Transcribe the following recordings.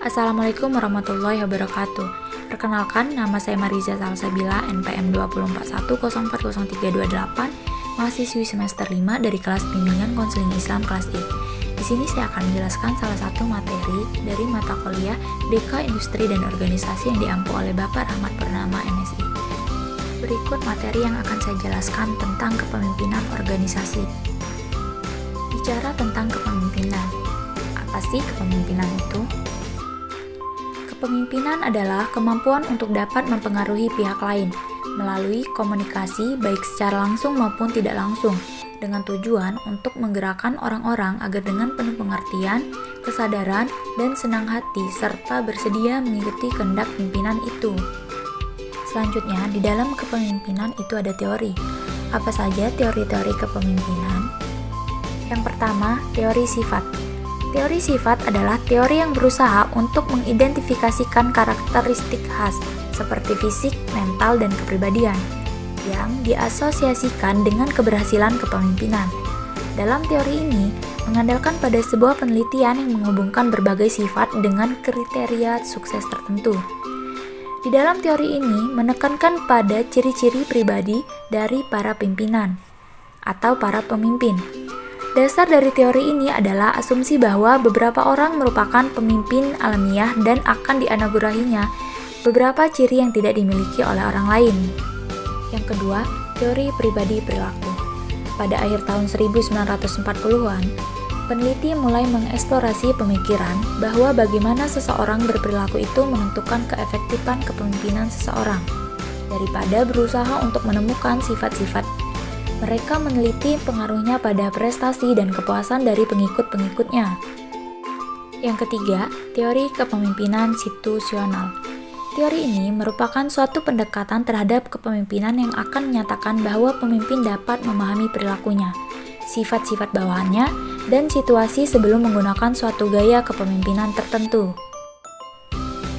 Assalamualaikum warahmatullahi wabarakatuh. Perkenalkan, nama saya Mariza Salsabila, NPM 241040328, mahasiswi semester 5 dari kelas Bimbingan Konseling Islam kelas I. Di sini saya akan menjelaskan salah satu materi dari mata kuliah BK Industri dan Organisasi yang diampu oleh Bapak Rahmat Purnama, MSI. Berikut materi yang akan saya jelaskan tentang kepemimpinan organisasi. Bicara tentang kepemimpinan, apa sih kepemimpinan itu? Kepemimpinan adalah kemampuan untuk dapat mempengaruhi pihak lain melalui komunikasi baik secara langsung maupun tidak langsung, dengan tujuan untuk menggerakkan orang-orang agar dengan penuh pengertian, kesadaran, dan senang hati serta bersedia mengikuti kehendak pimpinan itu. Selanjutnya, di dalam kepemimpinan itu ada teori. Apa saja teori-teori kepemimpinan? Yang pertama, teori sifat. Teori sifat adalah teori yang berusaha untuk mengidentifikasikan karakteristik khas seperti fisik, mental, dan kepribadian yang diasosiasikan dengan keberhasilan kepemimpinan. Dalam teori ini, mengandalkan pada sebuah penelitian yang menghubungkan berbagai sifat dengan kriteria sukses tertentu. Di dalam teori ini, menekankan pada ciri-ciri pribadi dari para pimpinan atau para pemimpin. Dasar dari teori ini adalah asumsi bahwa beberapa orang merupakan pemimpin alamiah dan akan dianugerahinya beberapa ciri yang tidak dimiliki oleh orang lain. Yang kedua, teori pribadi perilaku. Pada akhir tahun 1940-an, peneliti mulai mengeksplorasi pemikiran bahwa bagaimana seseorang berperilaku itu menentukan keefektifan kepemimpinan seseorang. Daripada berusaha untuk menemukan sifat-sifat, mereka meneliti pengaruhnya pada prestasi dan kepuasan dari pengikut-pengikutnya. Yang ketiga, teori kepemimpinan situasional. Teori ini merupakan suatu pendekatan terhadap kepemimpinan yang akan menyatakan bahwa pemimpin dapat memahami perilakunya, sifat-sifat bawahannya, dan situasi sebelum menggunakan suatu gaya kepemimpinan tertentu.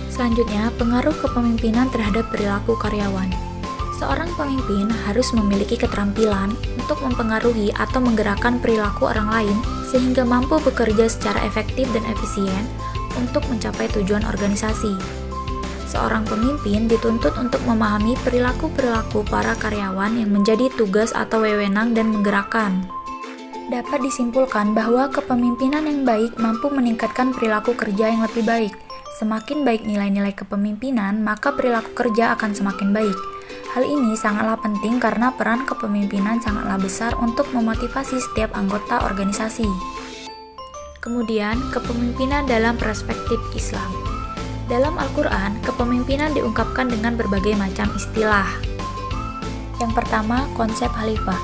Selanjutnya, pengaruh kepemimpinan terhadap perilaku karyawan. Seorang pemimpin harus memiliki keterampilan untuk mempengaruhi atau menggerakkan perilaku orang lain sehingga mampu bekerja secara efektif dan efisien untuk mencapai tujuan organisasi. Seorang pemimpin dituntut untuk memahami perilaku-perilaku para karyawan yang menjadi tugas atau wewenang dan menggerakkan. Dapat disimpulkan bahwa kepemimpinan yang baik mampu meningkatkan perilaku kerja yang lebih baik. Semakin baik nilai-nilai kepemimpinan, maka perilaku kerja akan semakin baik. Hal ini sangatlah penting karena peran kepemimpinan sangatlah besar untuk memotivasi setiap anggota organisasi. Kemudian, kepemimpinan dalam perspektif Islam. Dalam Al-Quran, kepemimpinan diungkapkan dengan berbagai macam istilah. Yang pertama, konsep khalifah.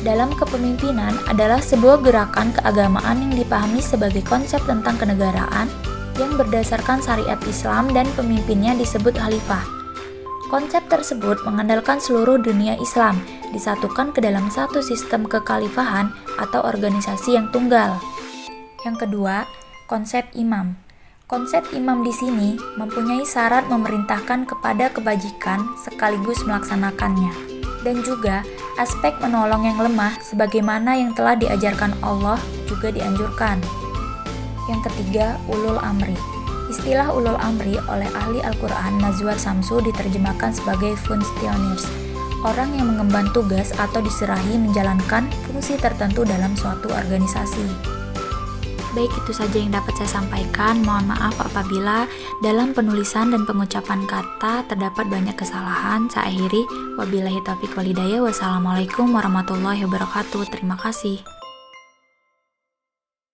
Dalam kepemimpinan adalah sebuah gerakan keagamaan yang dipahami sebagai konsep tentang kenegaraan yang berdasarkan syariat Islam dan pemimpinnya disebut khalifah. Konsep tersebut mengandalkan seluruh dunia Islam disatukan ke dalam satu sistem kekhalifahan atau organisasi yang tunggal. Yang kedua, konsep imam. Konsep imam di sini mempunyai syarat memerintahkan kepada kebajikan sekaligus melaksanakannya, dan juga aspek menolong yang lemah sebagaimana yang telah diajarkan Allah juga dianjurkan. Yang ketiga, ulul amri. Istilah ulul amri oleh ahli Al-Quran Nazwar Samsu diterjemahkan sebagai funksionaris, orang yang mengemban tugas atau diserahi menjalankan fungsi tertentu dalam suatu organisasi. Baik, itu saja yang dapat saya sampaikan. Mohon maaf apabila dalam penulisan dan pengucapan kata terdapat banyak kesalahan. Saya akhiri. Wabillahi taufiq wal hidayah. Wassalamualaikum warahmatullahi wabarakatuh. Terima kasih.